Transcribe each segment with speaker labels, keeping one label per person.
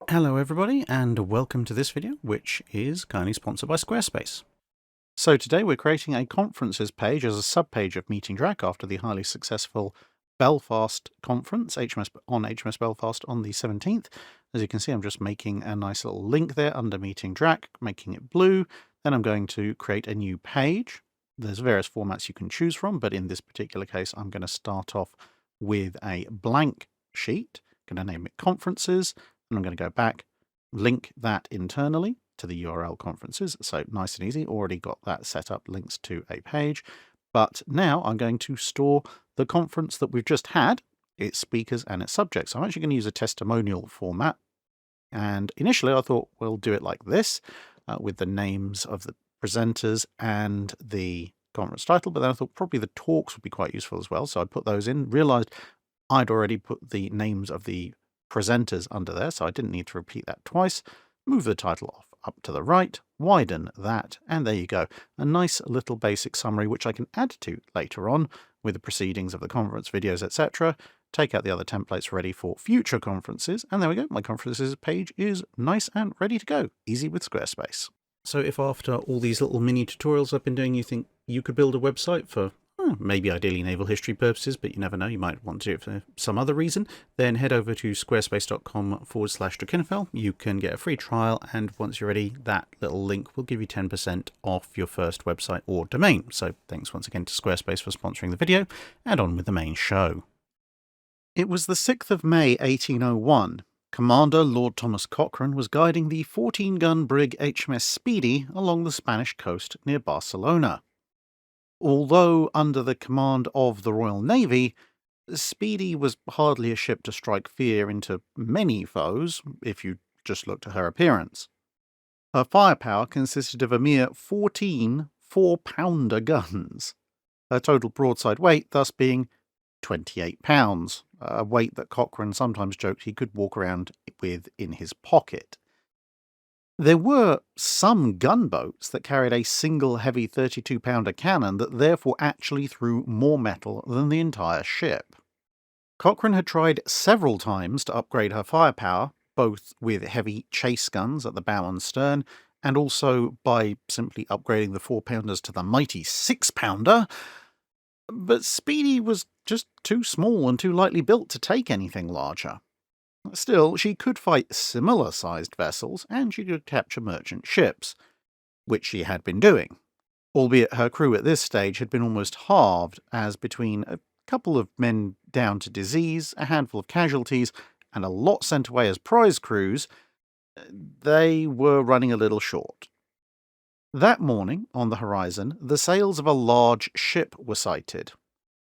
Speaker 1: Hello everybody, and welcome to this video, which is kindly sponsored by Squarespace. So today we're creating a conferences page as a sub-page of Meeting Track after the highly successful Belfast conference, HMS Belfast on the 17th. As you can see, I'm just making a nice little link there under Meeting Track, making it blue. Then I'm going to create a new page. There's various formats you can choose from, but in this particular case, I'm going to start off with a blank sheet. I'm going to name it Conferences. And I'm going to go back, link that internally to the URL conferences. So nice and easy, already got that set up, links to a page. But now I'm going to store the conference that we've just had, its speakers and its subjects. I'm actually going to use a testimonial format. And initially I thought we'll do it like this, with the names of the presenters and the conference title. But then I thought probably the talks would be quite useful as well. So I put those in, realized I'd already put the names of the presenters under there, so I didn't need to repeat that twice. Move the title off up to the right, widen that, and there you go. A nice little basic summary which I can add to later on with the proceedings of the conference videos, etc. Take out the other templates ready for future conferences, and there we go. My conferences page is nice and ready to go. Easy with Squarespace. So if after all these little mini tutorials I've been doing you think you could build a website for maybe ideally naval history purposes, but you never know, you might want to do it for some other reason, then head over to squarespace.com/Drakenfell. You can get a free trial, and once you're ready, that little link will give you 10% off your first website or domain. So thanks once again to Squarespace for sponsoring the video, and on with the main show. It was the 6th of May 1801. Commander Lord Thomas Cochrane was guiding the 14-gun brig HMS Speedy along the Spanish coast near Barcelona. Although under the command of the Royal Navy, Speedy was hardly a ship to strike fear into many foes, if you just looked at her appearance. Her firepower consisted of a mere 14 4-pounder guns, her total broadside weight thus being 28 pounds, a weight that Cochrane sometimes joked he could walk around with in his pocket. There were some gunboats that carried a single heavy 32-pounder cannon that therefore actually threw more metal than the entire ship. Cochrane had tried several times to upgrade her firepower, both with heavy chase guns at the bow and stern, and also by simply upgrading the 4-pounders to the mighty 6-pounder, but Speedy was just too small and too lightly built to take anything larger. Still, she could fight similar-sized vessels, and she could capture merchant ships, which she had been doing, albeit her crew at this stage had been almost halved, as between a couple of men down to disease, a handful of casualties, and a lot sent away as prize crews, they were running a little short. That morning, on the horizon, the sails of a large ship were sighted.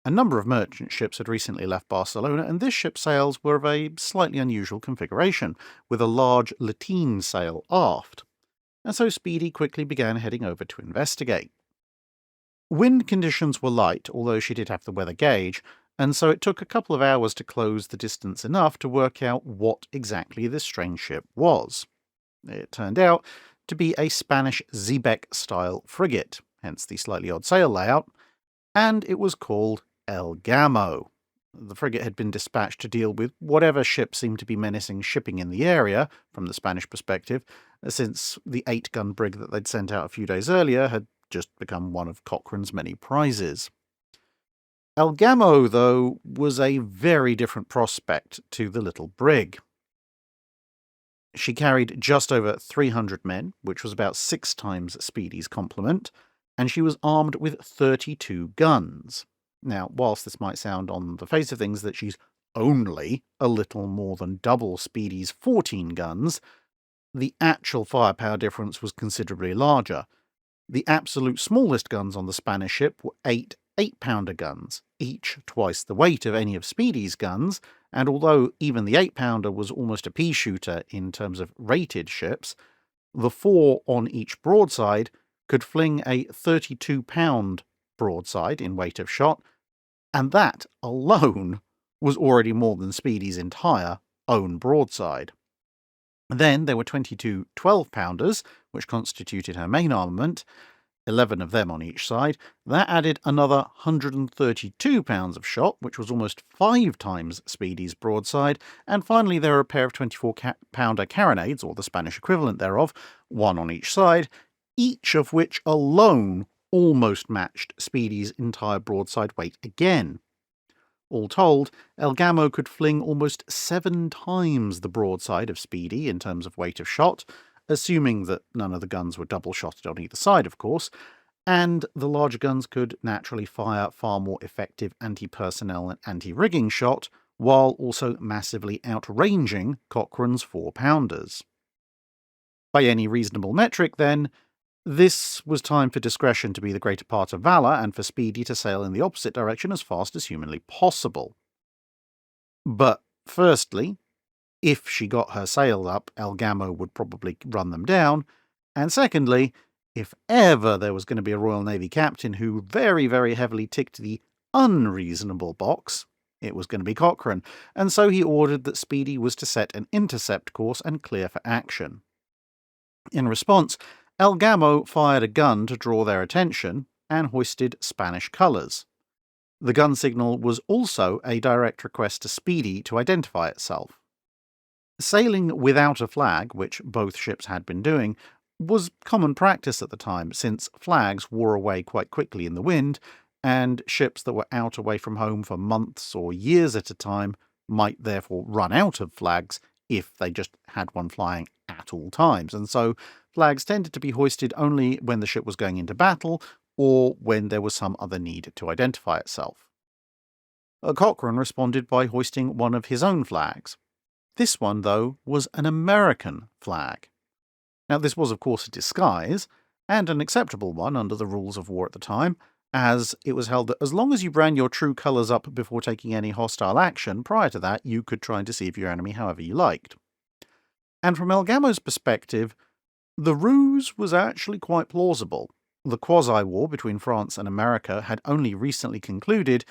Speaker 1: A number of merchant ships had recently left Barcelona, and this ship's sails were of a slightly unusual configuration, with a large lateen sail aft, and so Speedy quickly began heading over to investigate. Wind conditions were light, although she did have the weather gauge, and so it took a couple of hours to close the distance enough to work out what exactly this strange ship was. It turned out to be a Spanish Xebec-style frigate, hence the slightly odd sail layout, and it was called El Gamo. The frigate had been dispatched to deal with whatever ship seemed to be menacing shipping in the area, from the Spanish perspective, since the 8-gun brig that they'd sent out a few days earlier had just become one of Cochrane's many prizes. El Gamo, though, was a very different prospect to the little brig. She carried just over 300 men, which was about 6 times Speedy's complement, and she was armed with 32 guns. Now, whilst this might sound on the face of things that she's only a little more than double Speedy's 14 guns, the actual firepower difference was considerably larger. The absolute smallest guns on the Spanish ship were 8 8-pounder guns, each twice the weight of any of Speedy's guns, and although even the 8-pounder was almost a pea shooter in terms of rated ships, the 4 on each broadside could fling a 32-pound broadside in weight of shot, and that alone was already more than Speedy's entire own broadside. Then there were 22 12-pounders, which constituted her main armament, 11 of them on each side. That added another 132 pounds of shot, which was almost 5 times Speedy's broadside. And finally, there are a pair of 24-pounder carronades, or the Spanish equivalent thereof, one on each side, each of which alone almost matched Speedy's entire broadside weight again. All told, El Gamo could fling almost 7 times the broadside of Speedy in terms of weight of shot, assuming that none of the guns were double-shotted on either side, of course, and the larger guns could naturally fire far more effective anti-personnel and anti-rigging shot, while also massively outranging Cochrane's 4-pounders. By any reasonable metric, then, this was time for discretion to be the greater part of valour, and for Speedy to sail in the opposite direction as fast as humanly possible. But firstly, if she got her sails up, El Gamo would probably run them down, and secondly, if ever there was going to be a Royal Navy captain who very, very heavily ticked the unreasonable box, it was going to be Cochrane, and so he ordered that Speedy was to set an intercept course and clear for action. In response, El Gamo fired a gun to draw their attention and hoisted Spanish colours. The gun signal was also a direct request to Speedy to identify itself. Sailing without a flag, which both ships had been doing, was common practice at the time, since flags wore away quite quickly in the wind, and ships that were out away from home for months or years at a time might therefore run out of flags if they just had one flying at all times, and so flags tended to be hoisted only when the ship was going into battle or when there was some other need to identify itself. Cochrane responded by hoisting one of his own flags. This one, though, was an American flag. Now, this was, of course, a disguise, and an acceptable one under the rules of war at the time, as it was held that as long as you ran your true colours up before taking any hostile action, prior to that you could try and deceive your enemy however you liked. And from El Gamo's perspective, the ruse was actually quite plausible. The quasi-war between France and America had only recently concluded,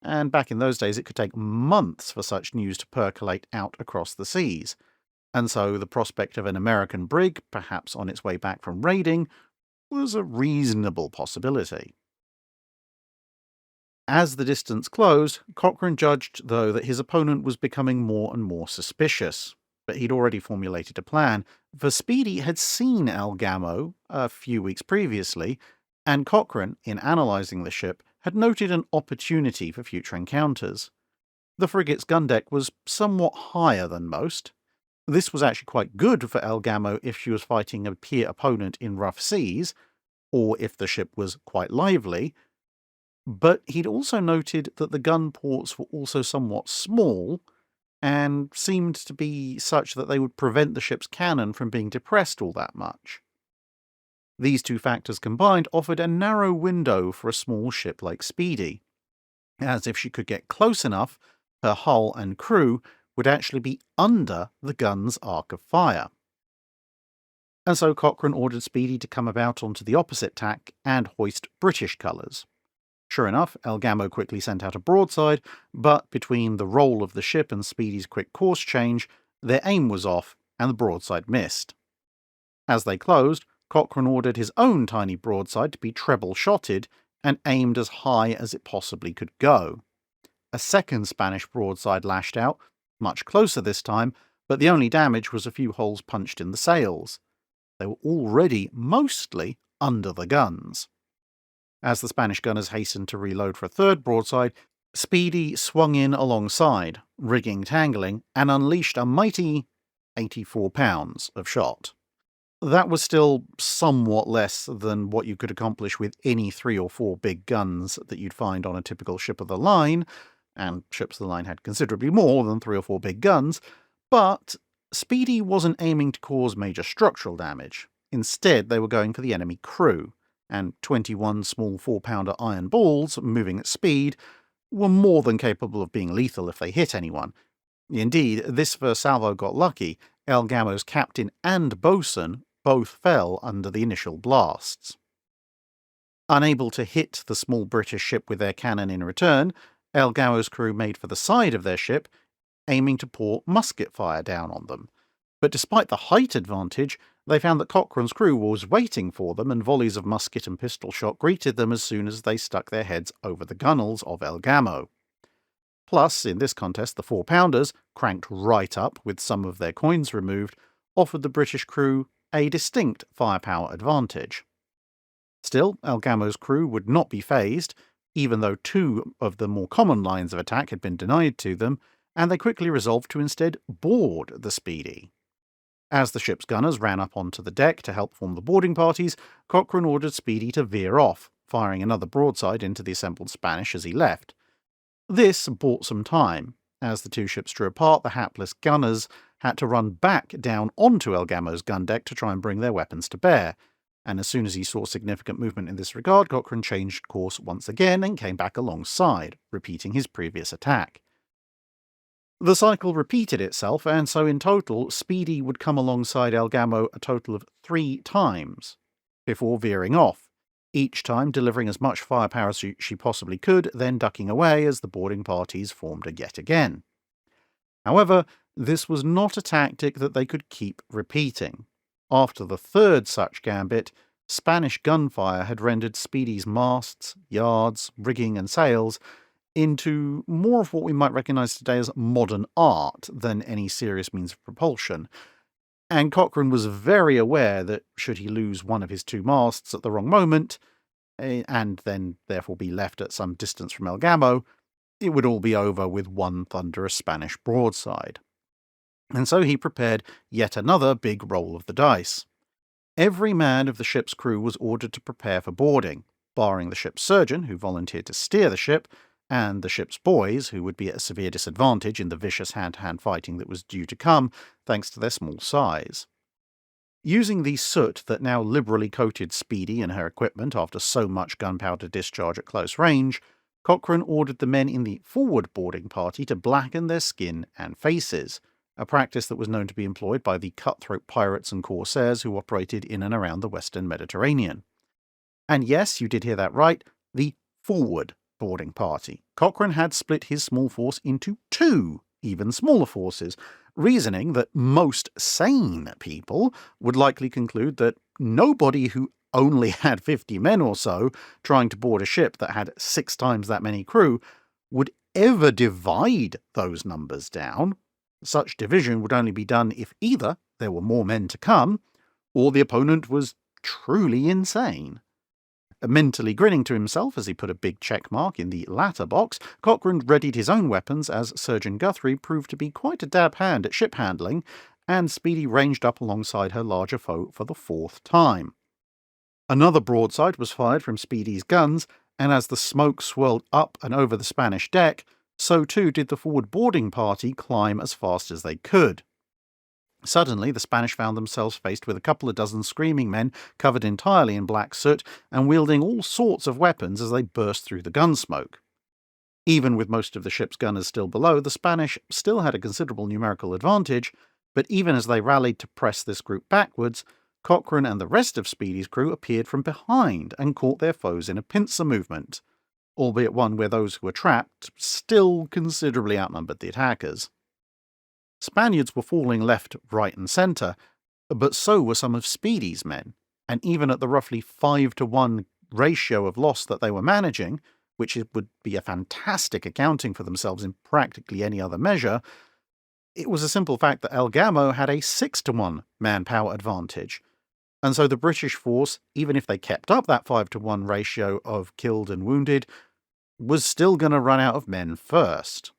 Speaker 1: and back in those days it could take months for such news to percolate out across the seas. And so the prospect of an American brig, perhaps on its way back from raiding, was a reasonable possibility. As the distance closed, Cochrane judged, though, that his opponent was becoming more and more suspicious. But he'd already formulated a plan, for Speedy had seen El Gamo a few weeks previously, and Cochrane, in analysing the ship, had noted an opportunity for future encounters. The frigate's gun deck was somewhat higher than most. This was actually quite good for El Gamo if she was fighting a peer opponent in rough seas, or if the ship was quite lively, but he'd also noted that the gun ports were also somewhat small, and seemed to be such that they would prevent the ship's cannon from being depressed all that much. These two factors combined offered a narrow window for a small ship like Speedy, as if she could get close enough, her hull and crew would actually be under the gun's arc of fire. And so Cochrane ordered Speedy to come about onto the opposite tack and hoist British colours. Sure enough, El Gamo quickly sent out a broadside, but between the roll of the ship and Speedy's quick course change, their aim was off and the broadside missed. As they closed, Cochrane ordered his own tiny broadside to be treble-shotted and aimed as high as it possibly could go. A second Spanish broadside lashed out, much closer this time, but the only damage was a few holes punched in the sails. They were already mostly under the guns. As the Spanish gunners hastened to reload for a third broadside, Speedy swung in alongside, rigging tangling, and unleashed a mighty 84 pounds of shot. That was still somewhat less than what you could accomplish with any 3 or 4 big guns that you'd find on a typical ship of the line, and ships of the line had considerably more than 3 or 4 big guns, but Speedy wasn't aiming to cause major structural damage. Instead, they were going for the enemy crew, and 21 small 4-pounder iron balls, moving at speed, were more than capable of being lethal if they hit anyone. Indeed, this first salvo got lucky. El Gamo's captain and boatswain both fell under the initial blasts. Unable to hit the small British ship with their cannon in return, El Gamo's crew made for the side of their ship, aiming to pour musket fire down on them. But despite the height advantage, they found that Cochrane's crew was waiting for them, and volleys of musket and pistol shot greeted them as soon as they stuck their heads over the gunwales of El Gamo. Plus, in this contest, the 4-pounders, cranked right up with some of their coins removed, offered the British crew a distinct firepower advantage. Still, El Gamo's crew would not be phased, even though 2 of the more common lines of attack had been denied to them, and they quickly resolved to instead board the Speedy. As the ship's gunners ran up onto the deck to help form the boarding parties, Cochrane ordered Speedy to veer off, firing another broadside into the assembled Spanish as he left. This bought some time. As the 2 ships drew apart, the hapless gunners had to run back down onto El Gamo's gun deck to try and bring their weapons to bear, and as soon as he saw significant movement in this regard, Cochrane changed course once again and came back alongside, repeating his previous attack. The cycle repeated itself, and so in total, Speedy would come alongside El Gamo a total of 3 times, before veering off, each time delivering as much firepower as she possibly could, then ducking away as the boarding parties formed yet again. However, this was not a tactic that they could keep repeating. After the 3rd such gambit, Spanish gunfire had rendered Speedy's masts, yards, rigging and sails into more of what we might recognise today as modern art than any serious means of propulsion, and Cochrane was very aware that should he lose one of his 2 masts at the wrong moment, and then therefore be left at some distance from El Gamo, it would all be over with one thunderous Spanish broadside. And so he prepared yet another big roll of the dice. Every man of the ship's crew was ordered to prepare for boarding, barring the ship's surgeon, who volunteered to steer the ship, and the ship's boys, who would be at a severe disadvantage in the vicious hand-to-hand fighting that was due to come, thanks to their small size. Using the soot that now liberally coated Speedy and her equipment after so much gunpowder discharge at close range, Cochrane ordered the men in the forward boarding party to blacken their skin and faces, a practice that was known to be employed by the cutthroat pirates and corsairs who operated in and around the western Mediterranean. And yes, you did hear that right, the forward boarding party. Cochrane had split his small force into 2 even smaller forces, reasoning that most sane people would likely conclude that nobody who only had 50 men or so trying to board a ship that had 6 times that many crew would ever divide those numbers down. Such division would only be done if either there were more men to come, or the opponent was truly insane. Mentally grinning to himself as he put a big check mark in the latter box, Cochrane readied his own weapons as Surgeon Guthrie proved to be quite a dab hand at ship handling, and Speedy ranged up alongside her larger foe for the 4th time. Another broadside was fired from Speedy's guns, and as the smoke swirled up and over the Spanish deck, so too did the forward boarding party climb as fast as they could. Suddenly, the Spanish found themselves faced with a couple of dozen screaming men covered entirely in black soot and wielding all sorts of weapons as they burst through the gun smoke. Even with most of the ship's gunners still below, the Spanish still had a considerable numerical advantage, but even as they rallied to press this group backwards, Cochrane and the rest of Speedy's crew appeared from behind and caught their foes in a pincer movement, albeit one where those who were trapped still considerably outnumbered the attackers. Spaniards were falling left, right and centre, but so were some of Speedy's men, and even at the roughly 5-to-1 ratio of loss that they were managing, which would be a fantastic accounting for themselves in practically any other measure, it was a simple fact that El Gamo had a 6-to-1 manpower advantage, and so the British force, even if they kept up that 5-to-1 ratio of killed and wounded, was still going to run out of men first.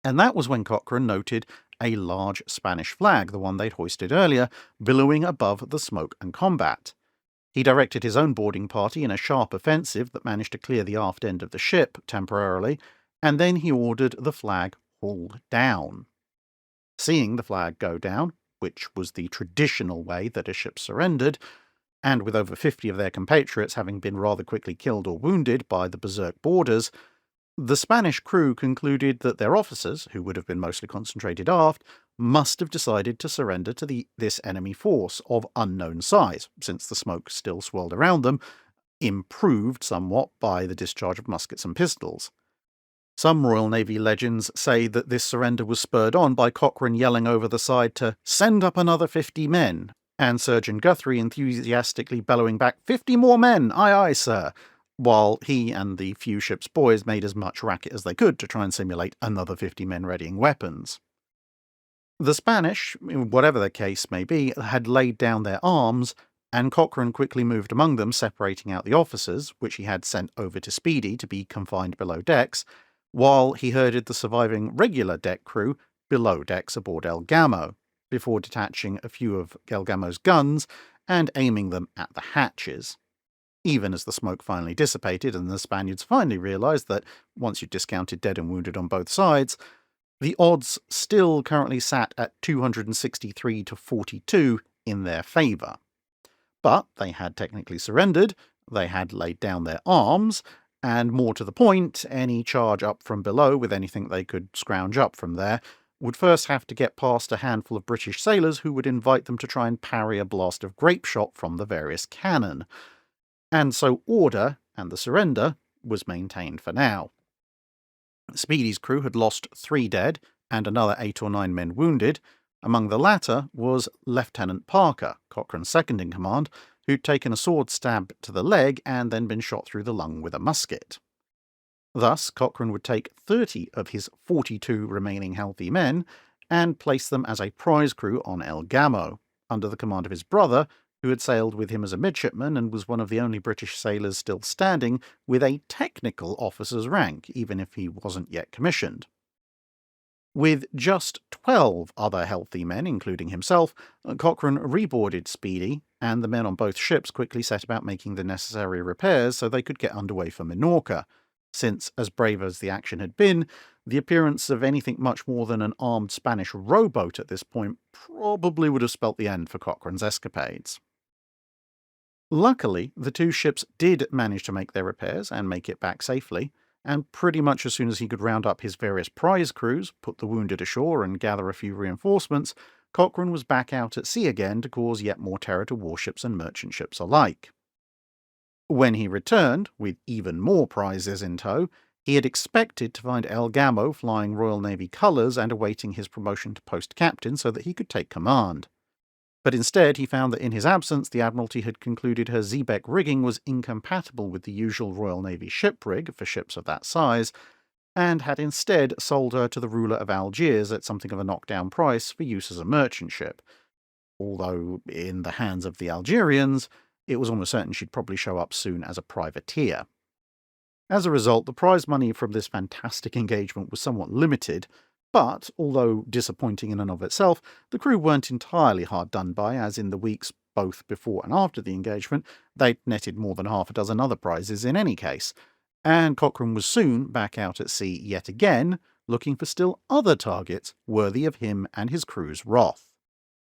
Speaker 1: And that was when Cochrane noted a large Spanish flag, the one they'd hoisted earlier, billowing above the smoke and combat. He directed his own boarding party in a sharp offensive that managed to clear the aft end of the ship temporarily, and then he ordered the flag hauled down. Seeing the flag go down, which was the traditional way that a ship surrendered, and with over 50 of their compatriots having been rather quickly killed or wounded by the berserk boarders, the Spanish crew concluded that their officers, who would have been mostly concentrated aft, must have decided to surrender to this enemy force of unknown size, since the smoke still swirled around them, improved somewhat by the discharge of muskets and pistols. Some Royal Navy legends say that this surrender was spurred on by Cochrane yelling over the side to send up another 50 men, and Surgeon Guthrie enthusiastically bellowing back, 50 more men, aye aye sir, while he and the few ship's boys made as much racket as they could to try and simulate another 50 men readying weapons. The Spanish, whatever the case may be, had laid down their arms, and Cochrane quickly moved among them, separating out the officers, which he had sent over to Speedy to be confined below decks, while he herded the surviving regular deck crew below decks aboard El Gamo, before detaching a few of El Gamo's guns and aiming them at the hatches. Even as the smoke finally dissipated and the Spaniards finally realised that, once you'd discounted dead and wounded on both sides, the odds still currently sat at 263 to 42 in their favour. But they had technically surrendered, they had laid down their arms, and more to the point, any charge up from below with anything they could scrounge up from there would first have to get past a handful of British sailors who would invite them to try and parry a blast of grape shot from the various cannon. And so order, and the surrender, was maintained for now. Speedy's crew had lost 3 dead and another 8 or 9 men wounded. Among the latter was Lieutenant Parker, Cochrane's second in command, who'd taken a sword stab to the leg and then been shot through the lung with a musket. Thus, Cochrane would take 30 of his 42 remaining healthy men and place them as a prize crew on El Gamo, under the command of his brother, who had sailed with him as a midshipman and was one of the only British sailors still standing with a technical officer's rank, even if he wasn't yet commissioned. With just 12 other healthy men, including himself, Cochrane reboarded Speedy, and the men on both ships quickly set about making the necessary repairs so they could get underway for Minorca, since, as brave as the action had been, the appearance of anything much more than an armed Spanish rowboat at this point probably would have spelt the end for Cochrane's escapades. Luckily, the 2 ships did manage to make their repairs and make it back safely, and pretty much as soon as he could round up his various prize crews, put the wounded ashore and gather a few reinforcements, Cochrane was back out at sea again to cause yet more terror to warships and merchant ships alike. When he returned, with even more prizes in tow, he had expected to find El Gamo flying Royal Navy colours and awaiting his promotion to post captain so that he could take command. But instead he found that in his absence the Admiralty had concluded her Xebec rigging was incompatible with the usual Royal Navy ship rig for ships of that size, and had instead sold her to the ruler of Algiers at something of a knockdown price for use as a merchant ship, although in the hands of the Algerians it was almost certain she'd probably show up soon as a privateer. As a result, the prize money from this fantastic engagement was somewhat limited, but, although disappointing in and of itself, the crew weren't entirely hard done by, as in the weeks both before and after the engagement, they'd netted more than half a dozen other prizes in any case, and Cochrane was soon back out at sea yet again, looking for still other targets worthy of him and his crew's wrath.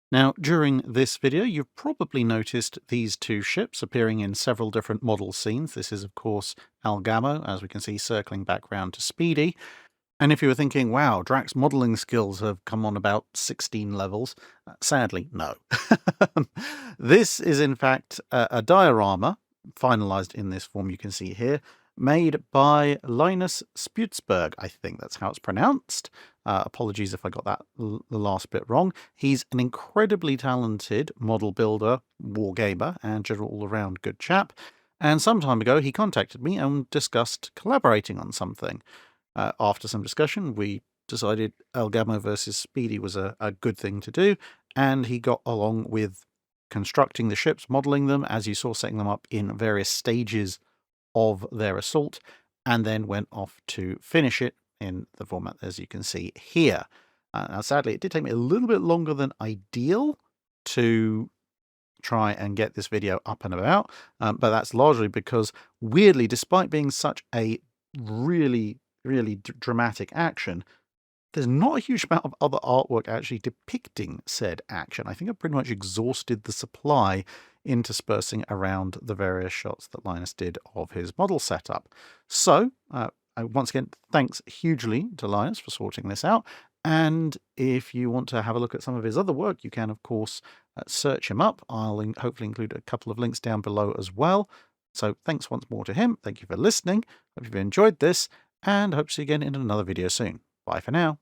Speaker 1: Now, during this video, you've probably noticed these 2 ships appearing in several different model scenes. This is, of course, El Gamo, as we can see circling back round to Speedy. And if you were thinking, wow, Drax's modelling skills have come on about 16 levels, sadly, no. This is, in fact, a diorama, finalised in this form you can see here, made by Linus Spjutsberg, I think that's how it's pronounced. Apologies if I got that the last bit wrong. He's an incredibly talented model builder, wargamer, and general all-around good chap. And some time ago, he contacted me and discussed collaborating on something. After some discussion, we decided El Gamo versus Speedy was a good thing to do, and he got along with constructing the ships, modelling them, as you saw, setting them up in various stages of their assault, and then went off to finish it in the format as you can see here. Now, sadly, it did take me a little bit longer than ideal to try and get this video up and about, but that's largely because, weirdly, despite being such a really dramatic action, there's not a huge amount of other artwork actually depicting said action. I think I've pretty much exhausted the supply interspersing around the various shots that Linus did of his model setup. So, once again, thanks hugely to Linus for sorting this out. And if you want to have a look at some of his other work, you can, of course, search him up. I'll hopefully include a couple of links down below as well. So thanks once more to him. Thank you for listening. Hope you've enjoyed this. and I hope to see you again in another video soon. Bye for now.